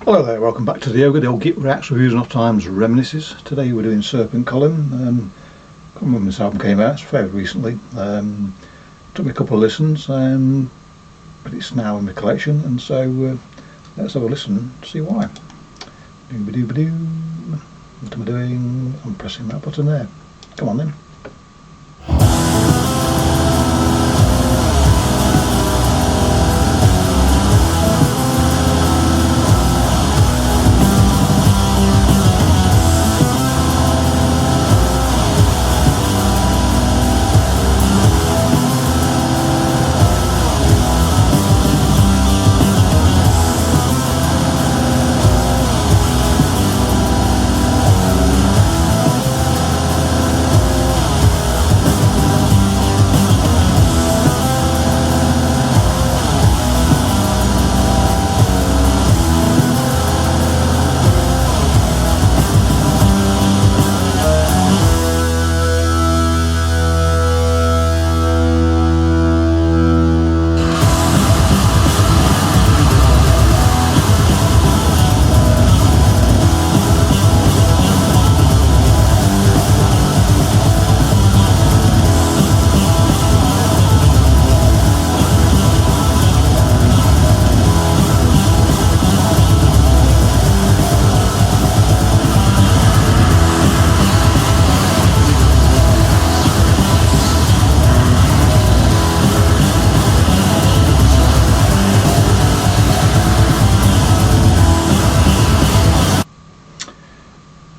Hello there, welcome back to the Ogre, the old Git Reacts, Reviews and Off Times Reminiscences. Today we're doing Serpent Column. I can't remember when this album came out, it's fairly recently. Took me a couple of listens, but it's now in the collection, and so let's have a listen and see why. Doo-ba-doo-ba-doo. What am I doing? I'm pressing that button there. Come on then.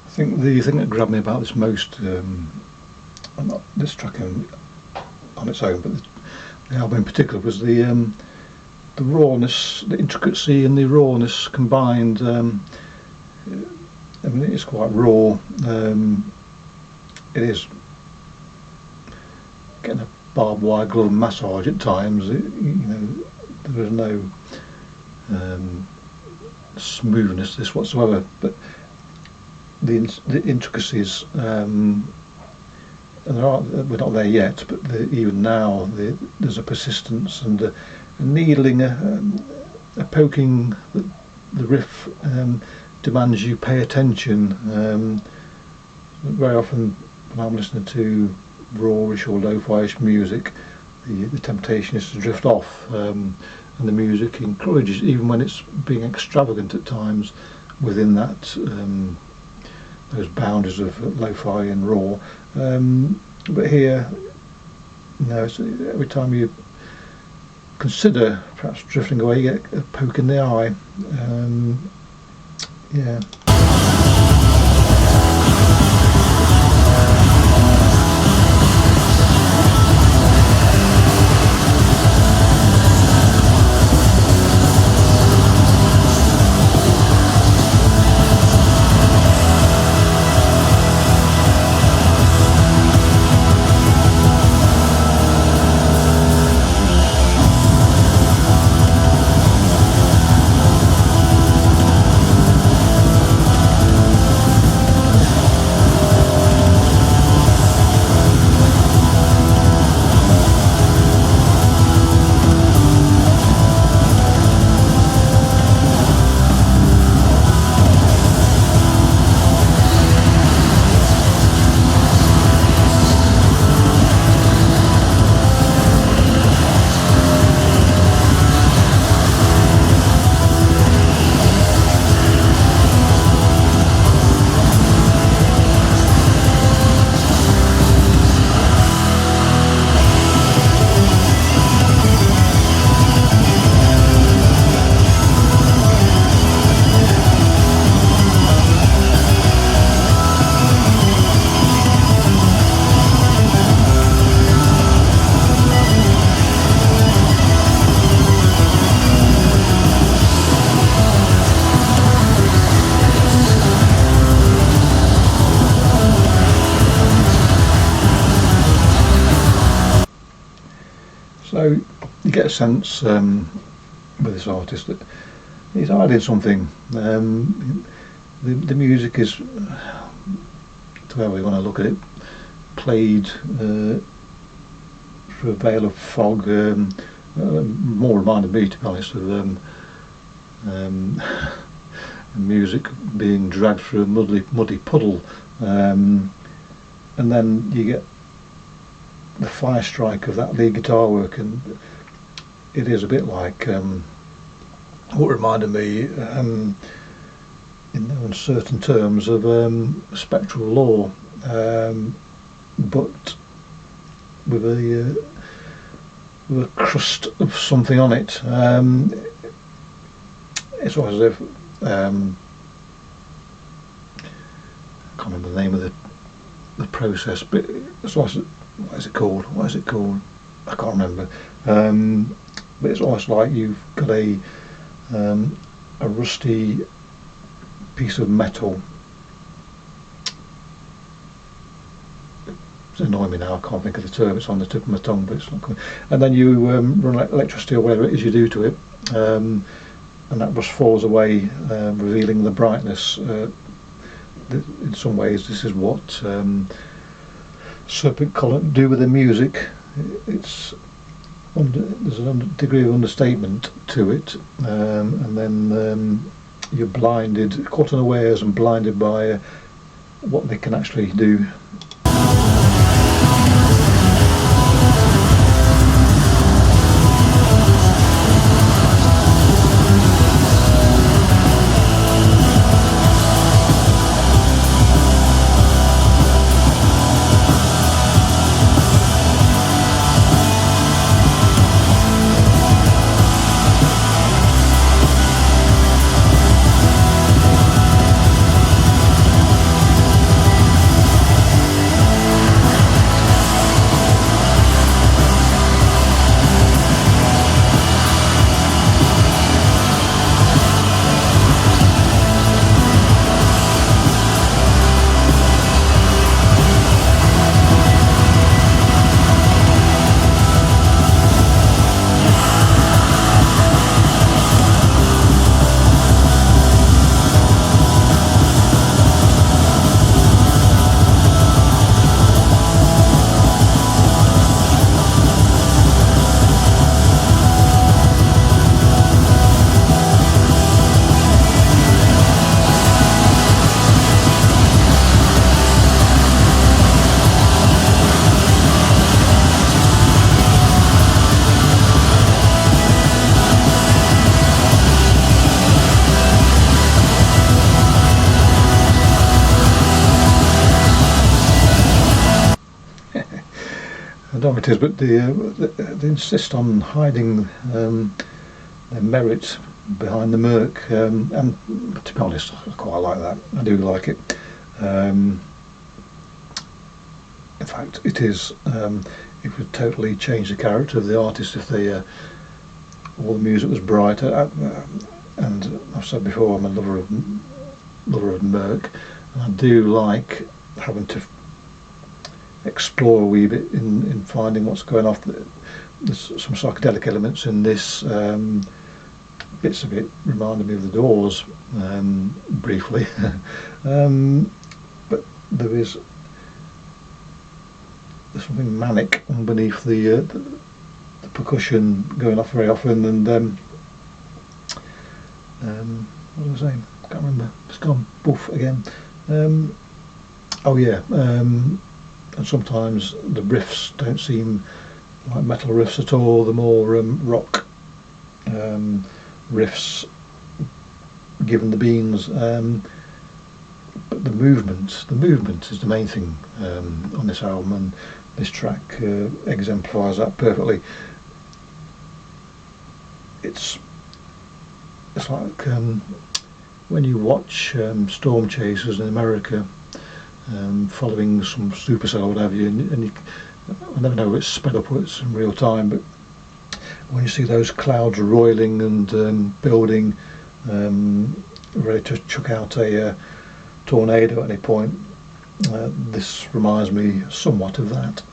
I think the thing that grabbed me about this most, not this track on its own, but the album in particular, was the rawness, the intricacy and the rawness combined. I mean, it is quite raw. It is getting a barbed wire glove massage at times. There is no smoothness to this whatsoever, but the intricacies, and we're not there yet, but even now there's a persistence and a needling, a poking. The riff demands you pay attention. Very often when I'm listening to rawish or lo-fi-ish music, the temptation is to drift off, and the music encourages, even when it's being extravagant at times, within that those boundaries of lo-fi and raw. But here, every time you consider perhaps drifting away, you get a poke in the eye. Yeah. So you get a sense with this artist that he's hiding something. The music is, however you want to look at it, played through a veil of fog. More reminded me, to be honest, of and music being dragged through a muddy puddle, and then you get the fire strike of that lead guitar work, and it is a bit like what reminded me in uncertain terms of spectral law, but with a crust of something on it. It's almost as if I can't remember the name of the process, but it's almost, what is it called? I can't remember. But it's almost like you've got a rusty piece of metal. It's annoying me now, I can't think of the term, it's on the tip of my tongue, but it's not coming. And then you run electricity or whatever it is you do to it, and that rust falls away, revealing the brightness. In some ways this is what Serpent Column do with the music. There's a degree of understatement to it, and then you're blinded, caught unawares and blinded by what they can actually do. I don't know what it is, but they insist on hiding their merit behind the murk, and to be honest, I quite like that. I do like it. In fact, it would totally change the character of the artist if all the music was bright. And I've said before, I'm a lover of murk, and I do like having to explore a wee bit in finding what's going off. There's some psychedelic elements in this. Bits of it reminded me of the Doors, briefly. But there's something manic underneath the percussion going off very often, and what was I saying? I can't remember. It's gone poof again. Oh yeah. And sometimes the riffs don't seem like metal riffs at all. They're more rock riffs, given the beans. But the movement is the main thing on this album, and this track exemplifies that perfectly. It's like when you watch Storm Chasers in America, following some supercell or whatever, and you, I never know if it's sped up or it's in real time, but when you see those clouds roiling and building, ready to chuck out a tornado at any point, this reminds me somewhat of that.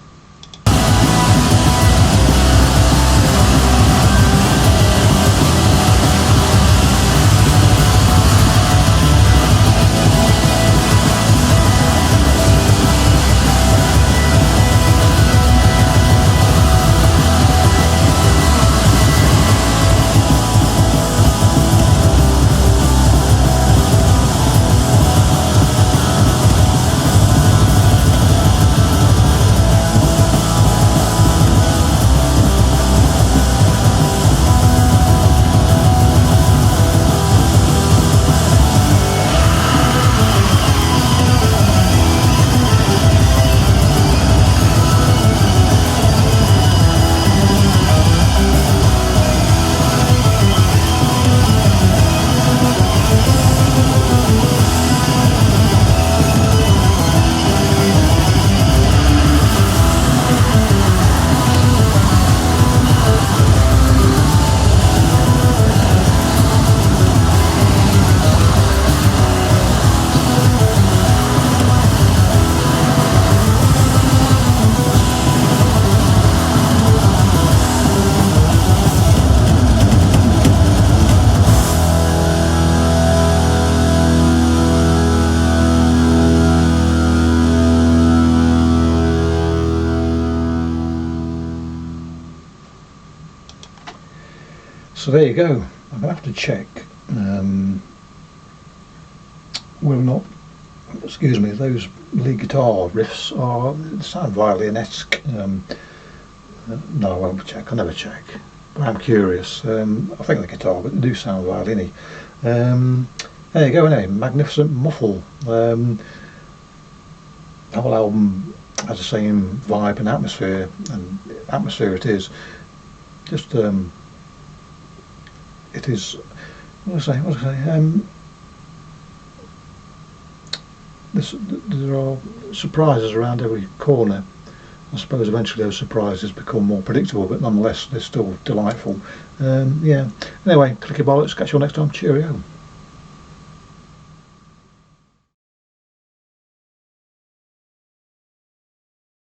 So there you go. I'm going to have to check whether or not, excuse me, those lead guitar riffs sound violin-esque. No, I won't check. I'll never check. But I'm curious. I think the guitar, but they do sound violin-y. There you go. Anyway, Magnificent Muffle. The whole album has the same vibe and atmosphere, it is. Just it is. What was I say? There are surprises around every corner. I suppose eventually those surprises become more predictable, but nonetheless they're still delightful. Yeah. Anyway, clicky bollocks. Catch you all next time. Cheerio.